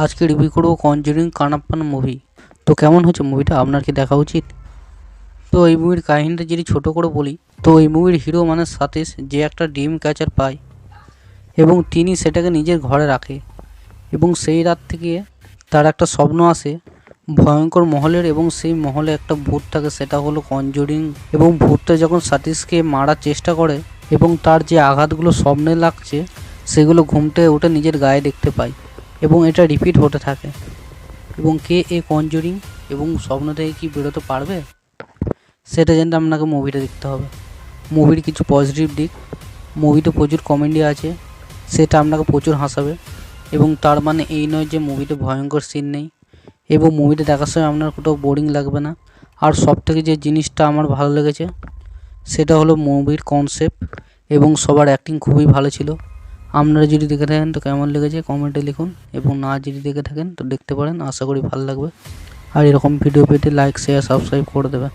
আজকে রিভিউ করবো conjuring কানাপ্পান movie. তো কেমন হচ্ছে মুভিটা, আপনার কি দেখা উচিত? তো এই মুভির কাহিনীটা যদি ছোট করে বলি, তো এই মুভির হিরো মানে সতীশ, যে একটা ড্রিম ক্যাচার পায় এবং তিনি সেটাকে নিজের ঘরে রাখে এবং সেই রাত থেকে তার একটা স্বপ্ন আসে ভয়ঙ্কর মহলের, এবং সেই মহলে একটা ভূত থাকে, সেটা হলো কনজুরিং। এবং ভূতটা যখন সতীশকে মারার চেষ্টা করে এবং তার যে আঘাতগুলো স্বপ্নে লাগছে সেগুলো ঘুমতে উঠে নিজের গায়ে দেখতে পায় এবং এটা রিপিট হতে থাকে। এবং কে এ কনজুরিং এবং স্বপ্ন থেকে কি বেরোতে পারবে সেটা জানতে আপনাকে মুভিটা দেখতে হবে। মুভির কিছু পজিটিভ দিক, মুভিতে প্রচুর কমেডি আছে, সেটা আপনাকে প্রচুর হাসাবে। এবং তার মানে এই নয় যে মুভিতে ভয়ঙ্কর সিন নেই, এবং মুভিটা দেখার সময় আপনার কোথাও বোরিং লাগবে না। আর সব থেকে যে জিনিসটা আমার ভালো লেগেছে সেটা হলো মুভির কনসেপ্ট, এবং সবার অ্যাক্টিং খুবই ভালো ছিল। আপনারা যদি দেখে থাকেন তো কেমন লেগেছে কমেন্টে লিখুন, এবং না যদি দেখে থাকেন তো দেখতে পারেন, আশা করি ভালো লাগবে। আর এরকম ভিডিও পেতে লাইক শেয়ার সাবস্ক্রাইব করে দেবেন।